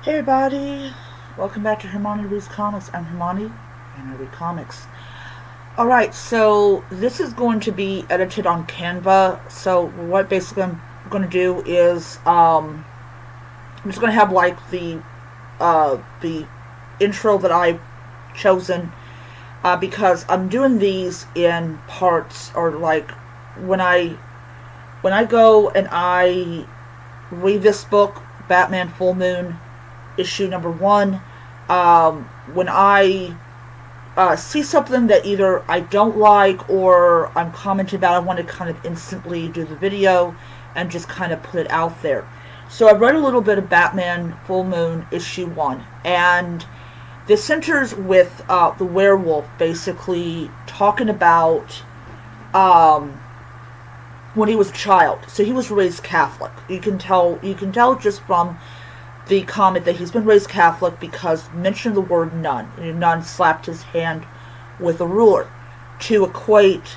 Hey everybody, welcome back to Hermione Reads Comics. I'm Hermione, and I read comics. Alright, so this is going to be edited on Canva. So what basically I'm going to do is, I'm just going to have like the intro that I've chosen, because I'm doing these in parts, or like when I go and I read this book, Batman Full Moon, issue number 1. When I see something that either I don't like or I'm commenting about, I want to kind of instantly do the video and just kind of put it out there. So I read a little bit of Batman Full Moon issue 1, and this centers with the werewolf basically talking about when he was a child. So he was raised Catholic. You can tell just from the comment that he's been raised Catholic because mention the word nun. And nun slapped his hand with a ruler to equate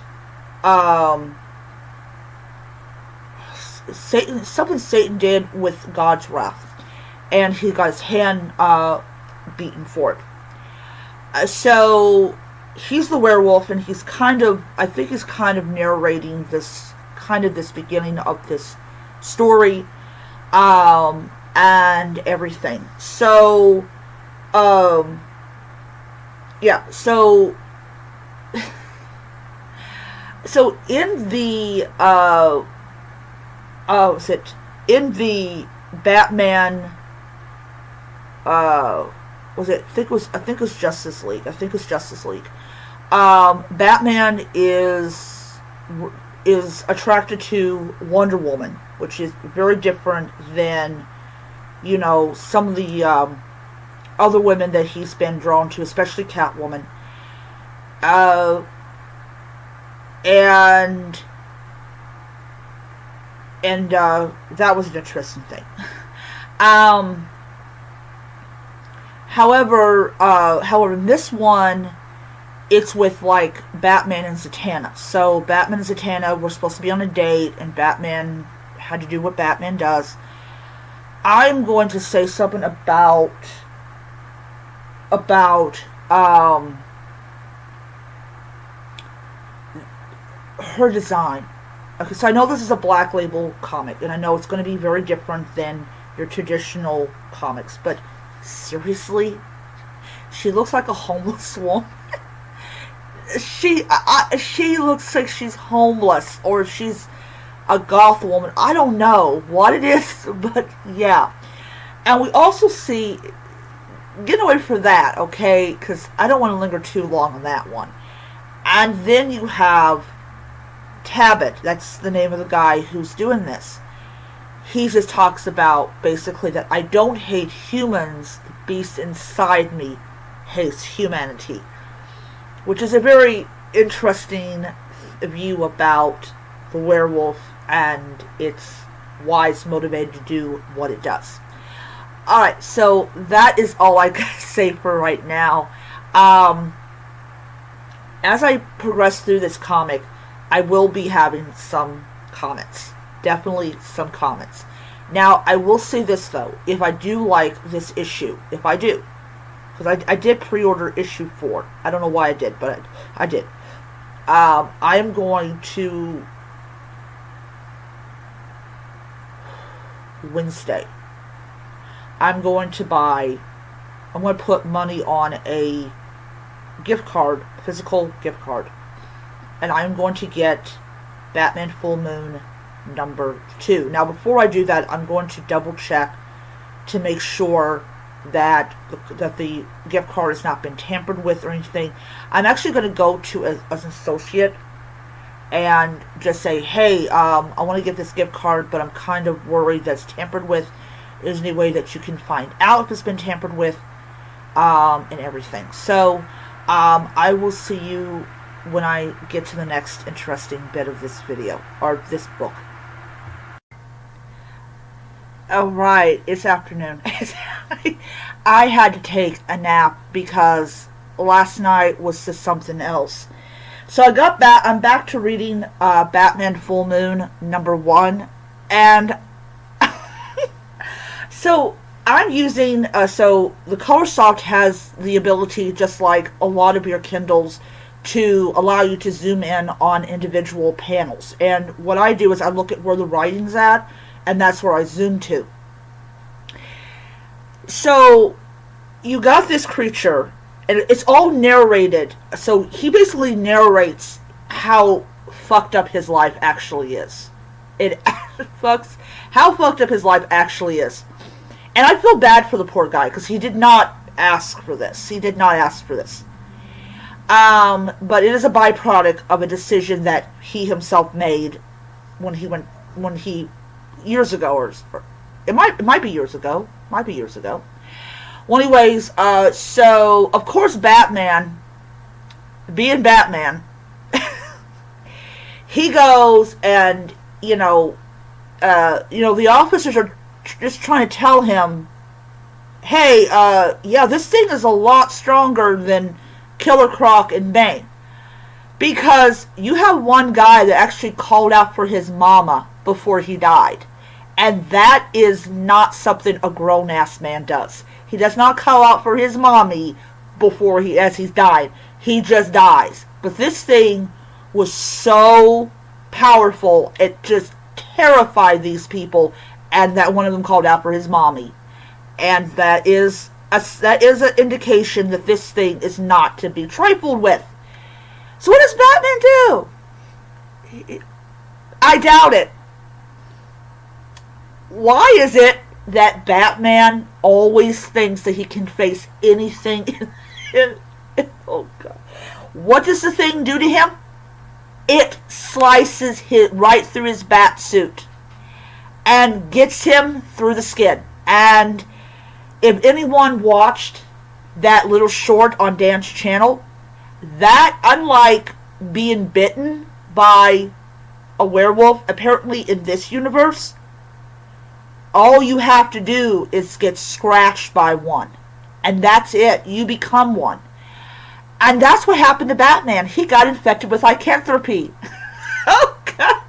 something Satan did with God's wrath, and he got his hand beaten for it. So he's the werewolf, and I think he's kind of narrating this beginning of this story. And everything. So, yeah, so in the, in the Batman, I think it was Justice League. Batman is attracted to Wonder Woman, which is very different than, some of the other women that he's been drawn to, especially Catwoman. And that was an interesting thing. However, in this one, it's with like Batman and Zatanna. So Batman and Zatanna were supposed to be on a date, and Batman had to do what Batman does. I'm going to say something about her design. Okay, so I know this is a Black Label comic, and I know it's going to be very different than your traditional comics, but seriously, she looks like a homeless woman. She looks like she's homeless, or she's a goth woman. I don't know what it is, but yeah. And we also see, get away from that, okay, because I don't want to linger too long on that one. And then you have Tabit. That's the name of the guy who's doing this. He just talks about basically that I don't hate humans, the beast inside me hates humanity, which is a very interesting view about the werewolf and why it's motivated to do what it does. Alright, so that is all I can say for right now. As I progress through this comic, I will be having some comments. Definitely some comments. Now, I will say this though, if I do like this issue, if I do, because I did pre-order issue 4. I don't know why I did, but I did. I am going to Wednesday. I'm going to put money on a gift card, physical gift card, and I'm going to get Batman Full Moon number 2. Now, before I do that, I'm going to double check to make sure that the gift card has not been tampered with or anything. I'm actually going to go to as an associate and just say, hey, I want to get this gift card, but I'm kind of worried that it's tampered with. Is there any way that you can find out if it's been tampered with, and everything. So, I will see you when I get to the next interesting bit of this video, or this book. Alright, it's afternoon. I had to take a nap because last night was just something else. So I'm back to reading Batman Full Moon number 1, and so I'm using, so the Colorsoft has the ability, just like a lot of your Kindles, to allow you to zoom in on individual panels. And what I do is I look at where the writing's at, and that's where I zoom to. So you got this creature, and it's all narrated. So he basically narrates how fucked up his life actually is. It how fucked up his life actually is. And I feel bad for the poor guy, because he did not ask for this. He did not ask for this. But it is a byproduct of a decision that he himself made when he years ago, or it might be years ago. Well, anyways, so of course Batman, being Batman, he goes and the officers are just trying to tell him, hey, yeah, this thing is a lot stronger than Killer Croc and Bane. Because you have one guy that actually called out for his mama before he died. And that is not something a grown-ass man does. He does not call out for his mommy as he's died. He just dies. But this thing was so powerful, it just terrified these people, and that one of them called out for his mommy. And that is an indication that this thing is not to be trifled with. So what does Batman do? I doubt it. Why is it that Batman always thinks that he can face anything? Oh God. What does the thing do to him? It slices right through his bat suit and gets him through the skin. And if anyone watched that little short on Dan's channel, that, unlike being bitten by a werewolf, apparently in this universe, all you have to do is get scratched by one. And that's it. You become one. And that's what happened to Batman. He got infected with lycanthropy. Oh, God.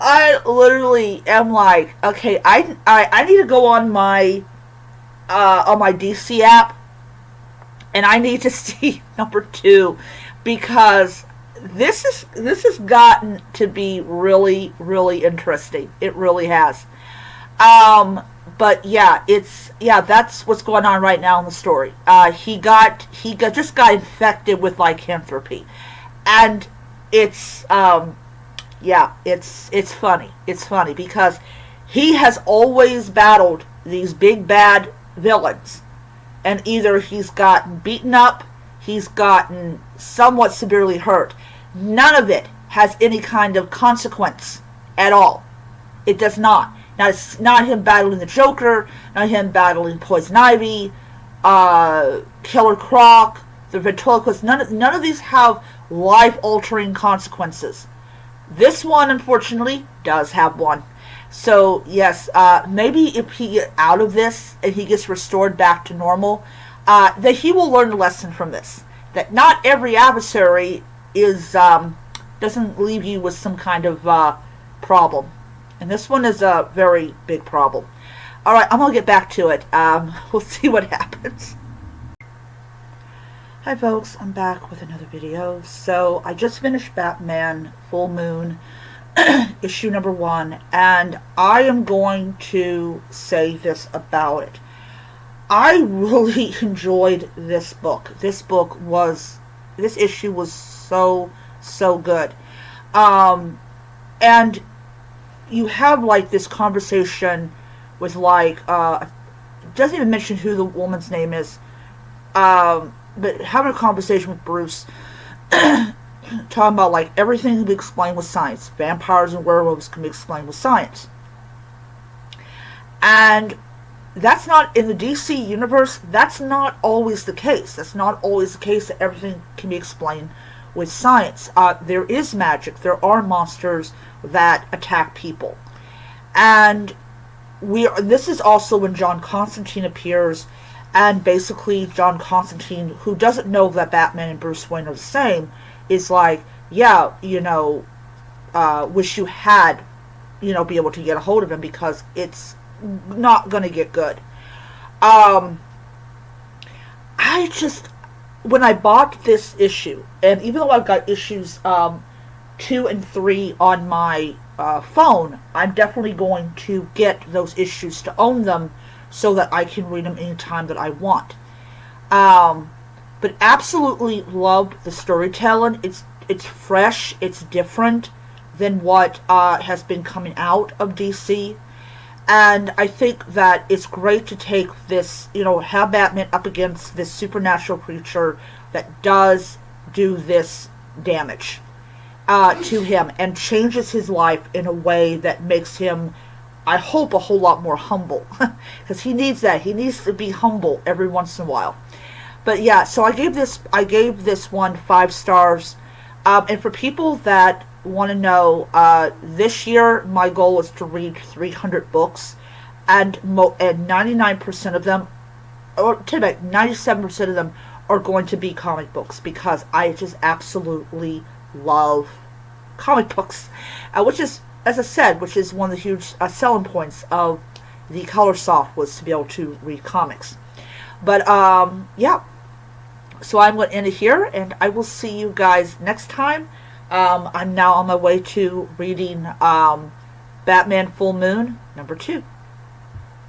I literally am like, okay, I need to go on my DC app, and I need to see number 2, because this has gotten to be really, really interesting. It really has. But yeah, that's what's going on right now in the story. He just got infected with lycanthropy, and it's funny. It's funny because he has always battled these big bad villains, and either he's gotten beaten up, he's gotten somewhat severely hurt. None of it has any kind of consequence at all. It does not. Now, it's not him battling the Joker, not him battling Poison Ivy, Killer Croc, the Ventriloquist. None of these have life-altering consequences. This one, unfortunately, does have one. So, yes, maybe if he gets out of this and he gets restored back to normal, that he will learn a lesson from this. That not every adversary doesn't leave you with some kind of problem. And this one is a very big problem. Alright, I'm going to get back to it. We'll see what happens. Hi folks, I'm back with another video. So, I just finished Batman Full Moon, issue number 1, and I am going to say this about it. I really enjoyed this book. This issue was so good. And you have like this conversation with it doesn't even mention who the woman's name is, but having a conversation with Bruce, talking about like everything can be explained with science. Vampires and werewolves can be explained with science. And that's not, in the DC universe, that's not always the case. That's not always the case that everything can be explained with science. There is magic. There are monsters that attack people. And this is also when John Constantine appears, and basically John Constantine, who doesn't know that Batman and Bruce Wayne are the same, is like, yeah, wish you had be able to get a hold of him because it's not going to get good. Um, I just, when I bought this issue, and even though I've got issues 2 and 3 on my phone, I'm definitely going to get those issues to own them so that I can read them anytime that I want. But absolutely love the storytelling. It's fresh. It's different than what has been coming out of DC. And I think that it's great to take this, have Batman up against this supernatural creature that does do this damage to him and changes his life in a way that makes him, I hope, a whole lot more humble. Because he needs that. He needs to be humble every once in a while. But yeah, so I gave this one 5 stars. And for people that want to know, this year my goal is to read 300 books, and 99% of them, or 97% of them, are going to be comic books because I just absolutely love comic books, which is, as I said, which is one of the huge selling points of the Colorsoft, was to be able to read comics. But yeah, so I'm going to end it here, and I will see you guys next time. I'm now on my way to reading Batman Full Moon #2.